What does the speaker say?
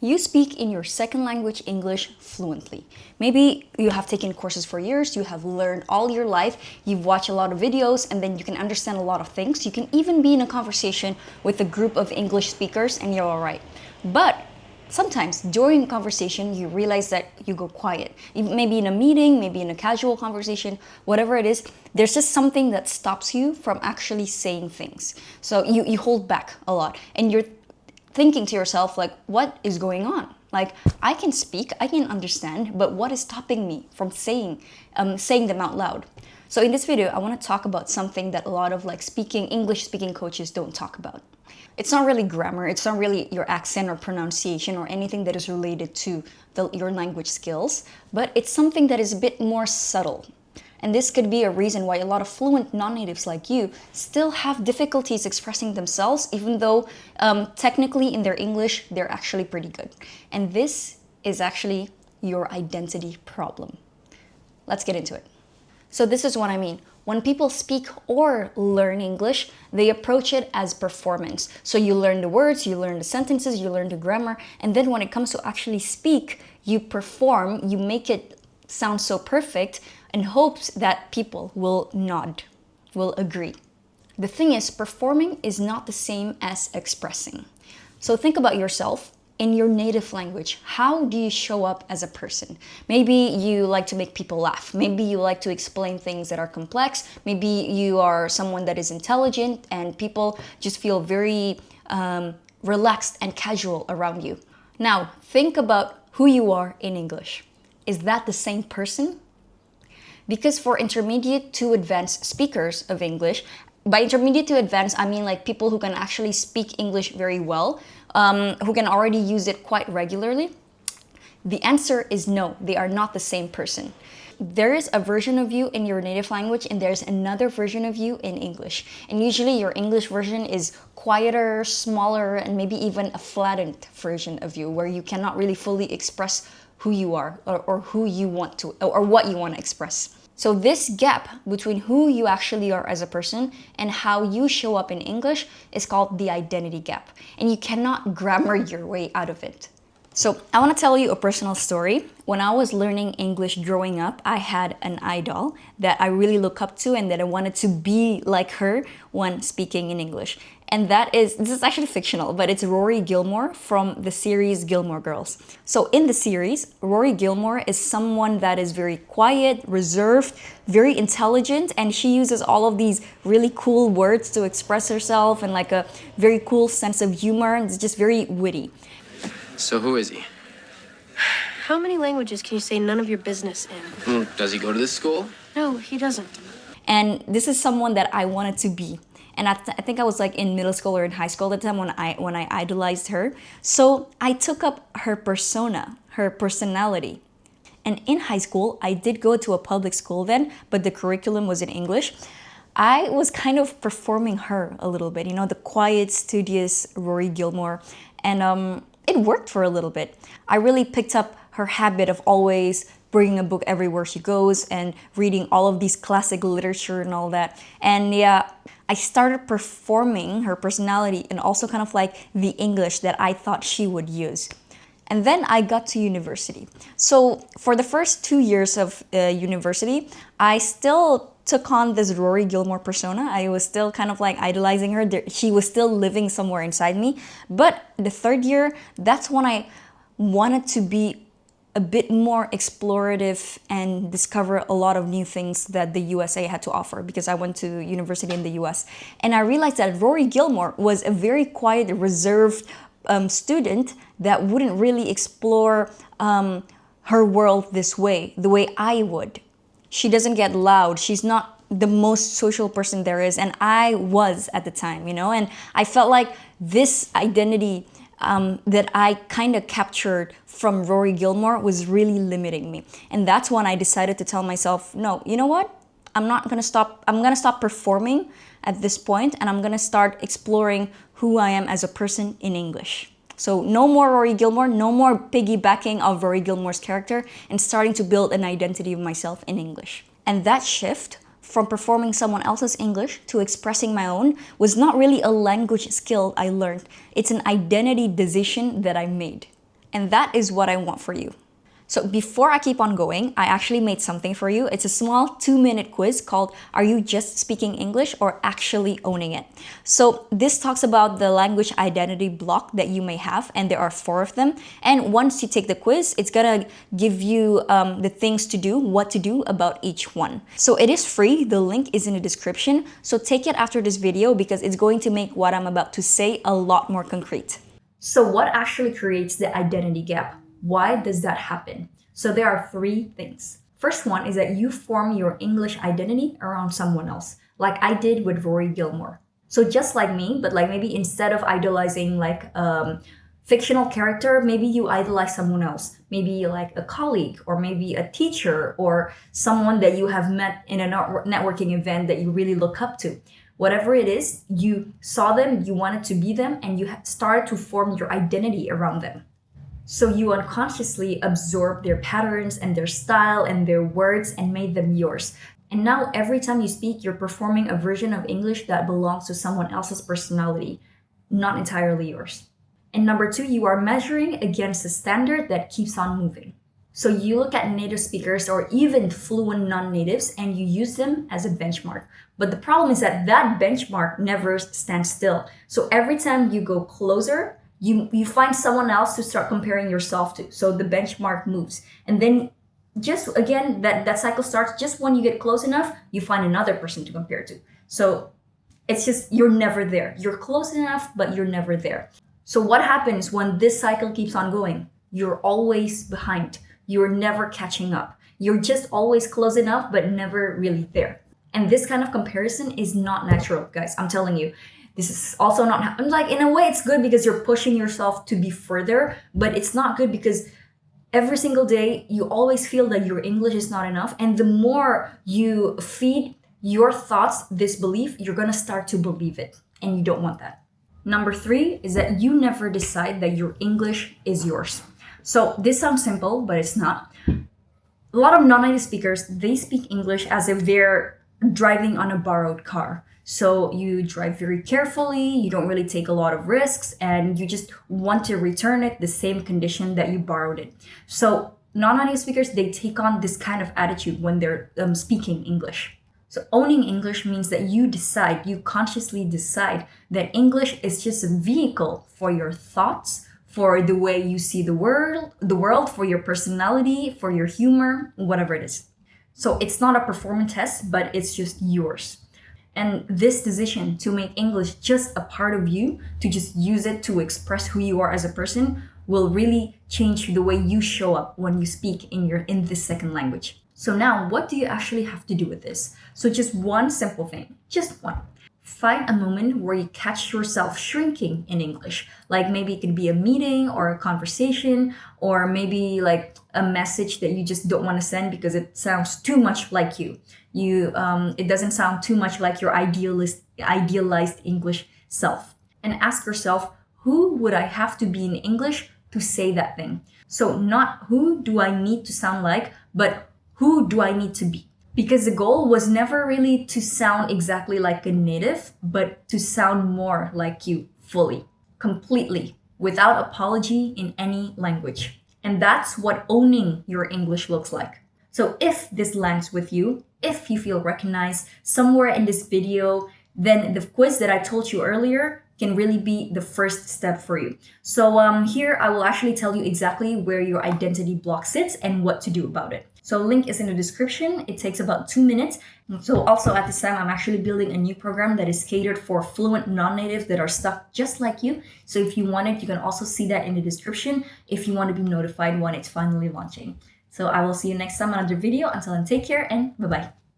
You speak in your second language English fluently. Maybe you have taken courses for years, you have learned all your life, you've watched a lot of videos, and then you can understand a lot of things. You can even be in a conversation with a group of English speakers and you're all right. But sometimes during a conversation, you realize that you go quiet. Maybe in a meeting, maybe in a casual conversation, whatever it is, there's just something that stops you from actually saying things. So you hold back a lot and you're thinking to yourself, like, what is going on? Like, I can speak, I can understand, but what is stopping me from saying them out loud? So in this video, I want to talk about something that a lot of English speaking coaches don't talk about. It's not really grammar, it's not really your accent or pronunciation or anything that is related to your language skills, but it's something that is a bit more subtle. And this could be a reason why a lot of fluent non-natives like you still have difficulties expressing themselves, even though technically in their English, they're actually pretty good. And this is actually your identity problem. Let's get into it. So this is what I mean. When people speak or learn English, they approach it as performance. So you learn the words, you learn the sentences, you learn the grammar, and then when it comes to actually speak, you perform, you make it sound so perfect in hopes that people will nod, will agree. The thing is, performing is not the same as expressing. So think about yourself. In your native language, how do you show up as a person? Maybe you like to make people laugh. Maybe you like to explain things that are complex. Maybe you are someone that is intelligent and people just feel very relaxed and casual around you. Now, think about who you are in English. Is that the same person? Because for intermediate to advanced speakers of English, by intermediate to advanced, I mean like people who can actually speak English very well, who can already use it quite regularly. The answer is no, they are not the same person. There is a version of you in your native language and there's another version of you in English. And usually your English version is quieter, smaller, and maybe even a flattened version of you where you cannot really fully express who you are or who you want to, or what you want to express. So this gap between who you actually are as a person and how you show up in English is called the identity gap. And you cannot grammar your way out of it. So I want to tell you a personal story. When I was learning English growing up, I had an idol that I really look up to and that I wanted to be like her when speaking in English. And this is actually fictional, but it's Rory Gilmore from the series Gilmore Girls. So in the series, Rory Gilmore is someone that is very quiet, reserved, very intelligent, and she uses all of these really cool words to express herself and like a very cool sense of humor, and it's just very witty. So who is he? How many languages can you say none of your business in? Does he go to this school? No, he doesn't. And this is someone that I wanted to be. And I think I was like in middle school or in high school at the time when I idolized her. So I took up her persona, her personality. And in high school, I did go to a public school then, but the curriculum was in English. I was kind of performing her a little bit, you know, the quiet, studious Rory Gilmore. And it worked for a little bit. I really picked up her habit of always bringing a book everywhere she goes and reading all of these classic literature and all that. And yeah, I started performing her personality and also kind of like the English that I thought she would use. And then I got to university. So for the first 2 years of university, I still took on this Rory Gilmore persona. I was still kind of like idolizing her. She was still living somewhere inside me. But the third year, that's when I wanted to be a bit more explorative and discover a lot of new things that the USA had to offer, because I went to university in the US. And I realized that Rory Gilmore was a very quiet, reserved student that wouldn't really explore her world this way, the way I would. She doesn't get loud. She's not the most social person there is. And I was at the time, you know, and I felt like this identity that I kind of captured from Rory Gilmore was really limiting me. And that's when I decided to tell myself, no, you know what? I'm going to stop performing at this point, and I'm going to start exploring who I am as a person in English. So no more Rory Gilmore, no more piggybacking of Rory Gilmore's character, and starting to build an identity of myself in English. And that shift from performing someone else's English to expressing my own was not really a language skill I learned. It's an identity decision that I made. And that is what I want for you. So before I keep on going, I actually made something for you. It's a small 2-minute quiz called Are You Just Speaking English or Actually Owning It? So this talks about the language identity block that you may have, and there are 4 of them. And once you take the quiz, it's gonna give you the things to do, what to do about each one. So it is free. The link is in the description. So take it after this video because it's going to make what I'm about to say a lot more concrete. So what actually creates the identity gap? Why does that happen? So there are 3 things. First one is that you form your English identity around someone else, like I did with Rory Gilmore. So just like me, but like maybe instead of idolizing like fictional character, maybe you idolize someone else, maybe like a colleague or maybe a teacher or someone that you have met in a networking event that you really look up to. Whatever it is, you saw them, you wanted to be them, and you started to form your identity around them. So you unconsciously absorbed their patterns and their style and their words and made them yours. And now every time you speak, you're performing a version of English that belongs to someone else's personality, not entirely yours. And number 2, you are measuring against a standard that keeps on moving. So you look at native speakers or even fluent non-natives and you use them as a benchmark. But the problem is that that benchmark never stands still. So every time you go closer, you find someone else to start comparing yourself to. So the benchmark moves. And then just again, that cycle starts just when you get close enough, you find another person to compare to. So it's just, you're never there. You're close enough, but you're never there. So what happens when this cycle keeps on going? You're always behind. You're never catching up. You're just always close enough, but never really there. And this kind of comparison is not natural, guys. I'm telling you. This is also not, like, in a way it's good because you're pushing yourself to be further, but it's not good because every single day you always feel that your English is not enough. And the more you feed your thoughts this belief, you're gonna start to believe it. And you don't want that. Number 3 is that you never decide that your English is yours. So this sounds simple, but it's not. A lot of non-native speakers, they speak English as if they're driving on a borrowed car. So you drive very carefully, you don't really take a lot of risks, and you just want to return it the same condition that you borrowed it. So non-native speakers, they take on this kind of attitude when they're speaking English. So owning English means that you consciously decide that English is just a vehicle for your thoughts, for the way you see the world, for your personality, for your humor, whatever it is. So it's not a performance test, but it's just yours. And this decision to make English just a part of you, to just use it to express who you are as a person, will really change the way you show up when you speak in this second language. So now, what do you actually have to do with this? So just one simple thing, just one. Find a moment where you catch yourself shrinking in English. Like maybe it could be a meeting or a conversation, or maybe like a message that you just don't want to send because it sounds too much like you. It doesn't sound too much like your idealized English self. And ask yourself, who would I have to be in English to say that thing? So not who do I need to sound like, but who do I need to be? Because the goal was never really to sound exactly like a native, but to sound more like you fully, completely, without apology in any language. And that's what owning your English looks like. So if this lands with you, if you feel recognized somewhere in this video, then the quiz that I told you earlier can really be the first step for you. So here I will actually tell you exactly where your identity block sits and what to do about it. So link is in the description. It takes about 2 minutes. So also at this time, I'm actually building a new program that is catered for fluent non-natives that are stuck just like you. So if you want it, you can also see that in the description if you want to be notified when it's finally launching. So I will see you next time on another video. Until then, take care and bye-bye.